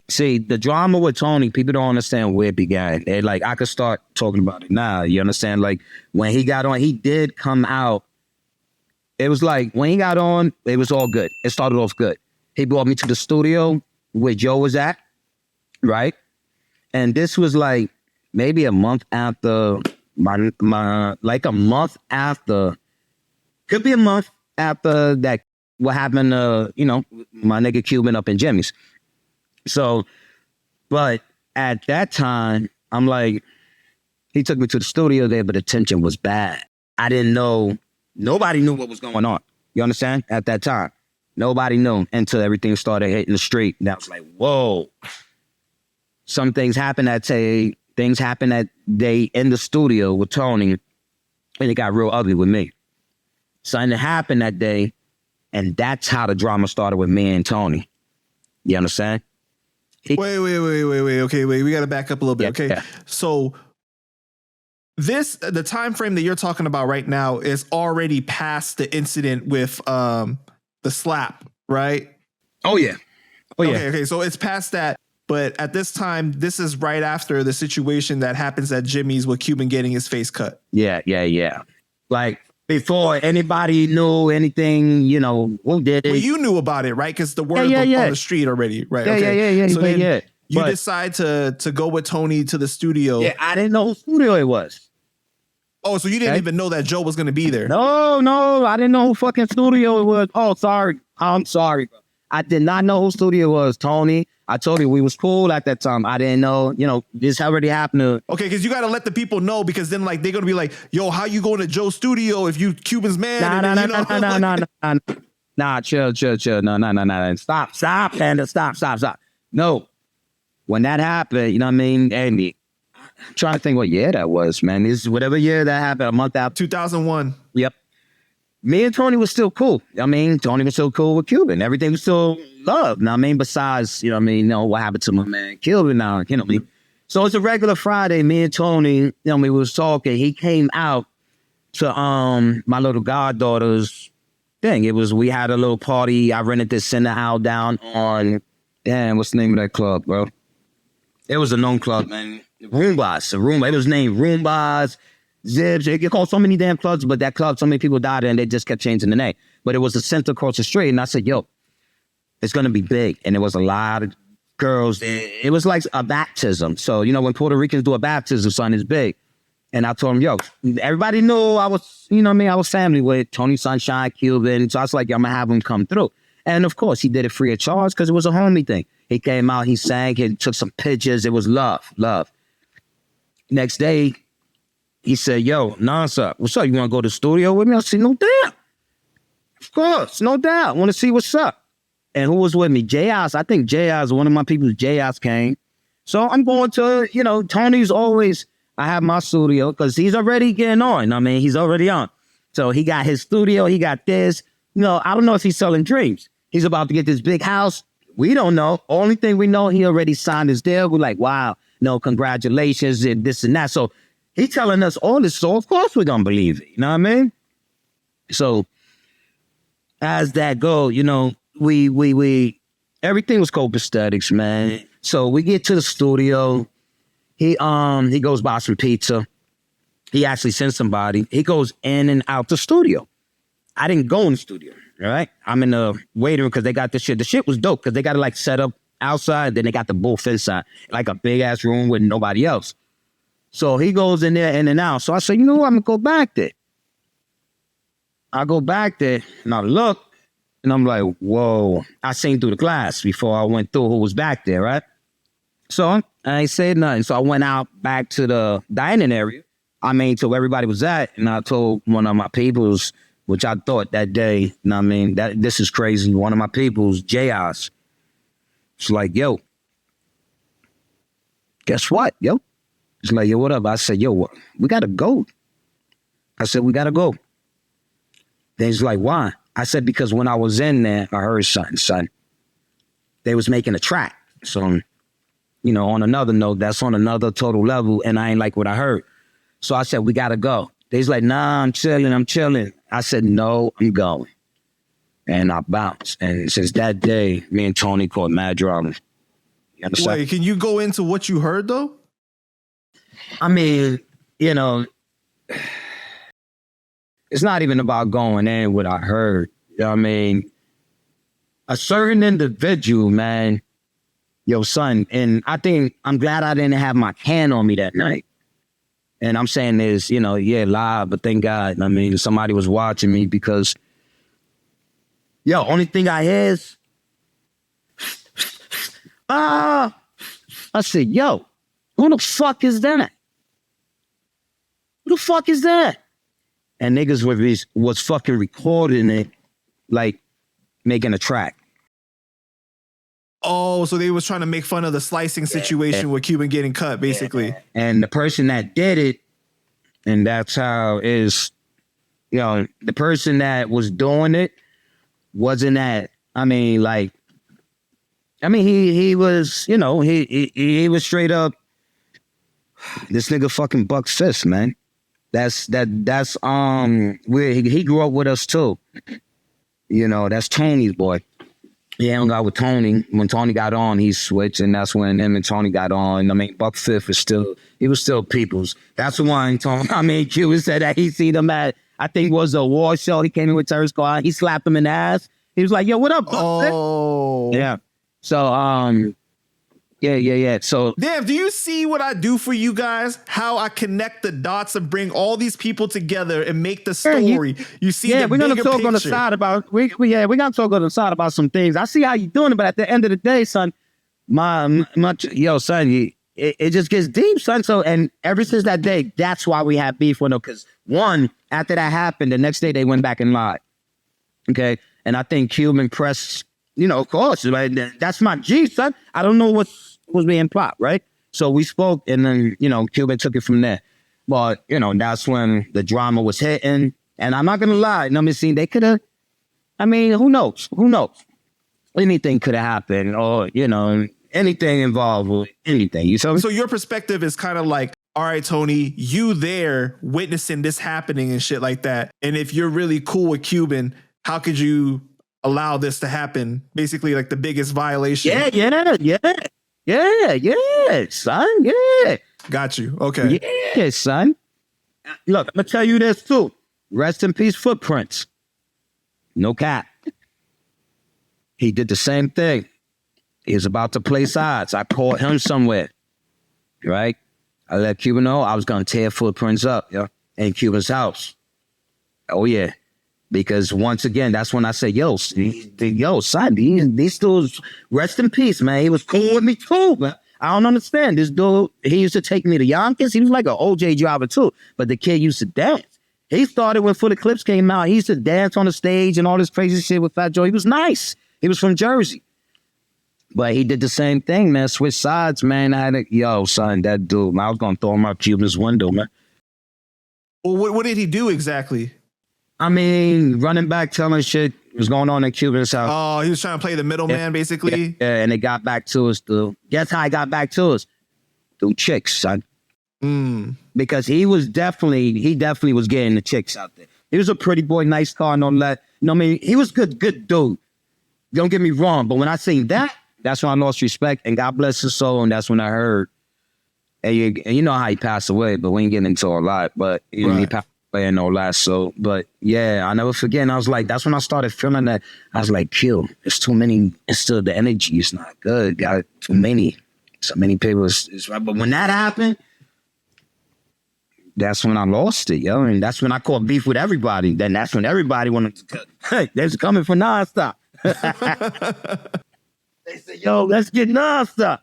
See, the drama with Tony, people don't understand where it began. They're like, I could start talking about it now. You understand? Like, when he got on, he did come out. It was like, when he got on, it was all good. It started off good. He brought me to the studio where Joe was at, right? And this was like maybe a month after like a month after, could be a month after that, what happened to, my nigga Cuban up in Jimmy's. So, but at that time, I'm like, he took me to the studio there, but the tension was bad. I didn't know, nobody knew what was going on. You understand? At that time, nobody knew until everything started hitting the street. And I was like, whoa. Some things happened that day, in the studio with Tony, and it got real ugly with me. Something happened that day, and that's how the drama started with me and Tony. You understand? Wait. Okay, wait. We got to back up a little bit. Okay. Yeah. So the time frame that you're talking about right now is already past the incident with the slap, right? Oh, yeah. Okay. So it's past that. But at this time, this is right after the situation that happens at Jimmy's with Cuban getting his face cut. Yeah. Like, before anybody knew anything, who did it? Well, you knew about it, right? Because the word was on the street already, right? Yeah. So then you But decide to go with Tony to the studio. Yeah, I didn't know whose studio it was. Oh, so you didn't even know that Joe was going to be there? No, I didn't know who fucking studio it was. Oh, sorry. I'm sorry, bro. I did not know who studio it was, Tony. I told you we was cool at that time. I didn't know, this already happened. Okay, because you got to let the people know, because then they're going to be like, yo, how you going to Joe's studio if you Cuban's man? Nah, chill. No. Stop, Panda. Stop. No. When that happened, you know what I mean? Andy, I'm trying to think what year that was, man. This whatever year that happened, a month after. 2001. Yep. Me and Tony was still cool. Tony was still cool with Cuban. Everything was still love. Besides, what happened to my man Cuban now, So it's a regular Friday. Me and Tony, we was talking. He came out to my little goddaughter's thing. We had a little party. I rented this center house down on, what's the name of that club, bro? It was a known club, man. Roombas. It was named Roombas. Zibs, it called so many damn clubs, but that club, so many people died and they just kept changing the name. But it was a center across the street, and I said, yo, it's going to be big. And it was a lot of girls. It was like a baptism. So, when Puerto Ricans do a baptism, son, it's big. And I told him, yo, everybody knew I was, I was family with Tony Sunshine, Cuban. So I was like, yo, I'm going to have him come through. And of course, he did it free of charge because it was a homie thing. He came out, he sang, he took some pictures. It was love. Next day, he said, yo, Nonstop, what's up? You want to go to the studio with me? I said, no doubt. Of course, no doubt. Want to see what's up. And who was with me? J.I.S. I think J.I.S. one of my people, J.I.S. came. So I'm going to, Tony's always, I have my studio because he's already getting on. He's already on. So he got his studio. He got this. I don't know if he's selling dreams. He's about to get this big house. We don't know. Only thing we know, he already signed his deal. We're like, wow, congratulations and this and that. So he telling us all this, so of course we're going to believe it. You know what I mean? So as that go, we everything was copaesthetics, man. So we get to the studio. He goes buy some pizza. He actually sends somebody. He goes in and out the studio. I didn't go in the studio, all right? I'm in the waiting room because they got this shit. The shit was dope because they got it set up outside, then they got the booth inside, like a big ass room with nobody else. So he goes in there, in and out. So I said, I'm going to go back there. I go back there, and I look, and I'm like, whoa. I seen through the glass before I went through who was back there, right? So I ain't said nothing. So I went out back to the dining area. To where everybody was at, and I told one of my peoples, which I thought that day, that this is crazy. One of my peoples, J.I.S. It's like, yo, guess what, yo? It's like, yo, what up? I said, yo, we got to go. I said, we got to go. Then he's like, why? I said, because when I was in there, I heard something, son. They was making a track. So, on another note, that's on another total level, and I ain't like what I heard. So I said, we got to go. They's like, nah, I'm chilling. I said, no, I'm going. and I bounced. And since that day, me and Tony caught mad drama. You understand? Wait, can you go into what you heard though? I mean, you know, it's not even about going in what I heard. You know what I mean? A certain individual, man, yo, son, and I think I'm glad I didn't have my can on me that night. And I'm saying this, you know, yeah, live, but thank God. I mean, somebody was watching me because, yo, only thing I hear is, I said, yo, who the fuck is that? Who the fuck is that? And niggas was fucking recording it, like making a track. Oh, so they was trying to make fun of the slicing situation with Cuban getting cut, basically. And the person that did it, and that's how it is, you know, the person that was doing it wasn't that, I mean, like, I mean, he was, you know, he was straight up, this nigga fucking buck fist, man. That's where he grew up with us too. You know, that's Tony's boy. He hung out with Tony. When Tony got on, he switched, and that's when him and Tony got on. I mean, Buck Fifth was still people's. That's the one, Tony. I mean, Cuban said that he seen him at, I think it was a war show. He came in with Terrence Car. He slapped him in the ass. He was like, yo, what up, Buck Fifth? Oh. Yeah. So, yeah. So, damn, do you see what I do for you guys? How I connect the dots and bring all these people together and make the story. You see, yeah, we're gonna talk picture. on the side about we're gonna talk on the side about some things. I see how you doing it, but at the end of the day, son, yo, son, it just gets deep, son. So, and ever since that day, that's why we had beef with them. Because one, after that happened, the next day they went back and lied. Okay, and I think Cuban press, you know, of course, right? That's my G, son. I don't know what was being plopped, right? So we spoke, and then, you know, Cuban took it from there. But, you know, that's when the drama was hitting. And I'm not going to lie, you know what I'm saying? They could have, I mean, who knows? Who knows? Anything could have happened, or, you know, anything involved with anything. You know? So your perspective is kind of like, all right, Tony, you there witnessing this happening and shit like that. And if you're really cool with Cuban, how could you allow this to happen? Basically, like the biggest violation. Yeah, son. Yeah. Got you. Okay. Yeah, son. Look, I'm going to tell you this too. Rest in peace, Footprints. No cap. He did the same thing. He was about to play sides. I caught him somewhere. Right? I let Cuban know I was going to tear Footprints up, in Cuban's house. Oh, yeah. Because once again, that's when I said, yo, son, he still rest in peace, man. He was cool with me too, man. I don't understand. This dude, he used to take me to Yonkers. He was like an OJ driver too, but the kid used to dance. He started when Full Eclipse came out. He used to dance on the stage and all this crazy shit with Fat Joe. He was nice. He was from Jersey. But he did the same thing, man. Switch sides, man. Yo, son, that dude, man, I was going to throw him out Cuban's window, man. Well, what did he do exactly? I mean, running back, telling shit was going on in Cuban's house. Oh, he was trying to play the middleman, basically? Yeah, and it got back to us, dude. Guess how it got back to us? Through chicks, son. Because he definitely was getting the chicks out there. He was a pretty boy, nice car, and all that. You know what I mean? He was good dude. Don't get me wrong, but when I seen that, that's when I lost respect, and God bless his soul, and that's when I heard, and you know how he passed away, but we ain't getting into a lot, but you know, he passed away and all that, so, but yeah, I never forget, and I was like, that's when I started feeling that, I was like, kill, it's too many, it's still, the energy is not good, got too many, so many people, it's right, but when that happened, that's when I lost it, and that's when I caught beef with everybody, then that's when everybody wanted to cut, hey, they're coming for Nonstop. They said, yo, let's get Nonstop.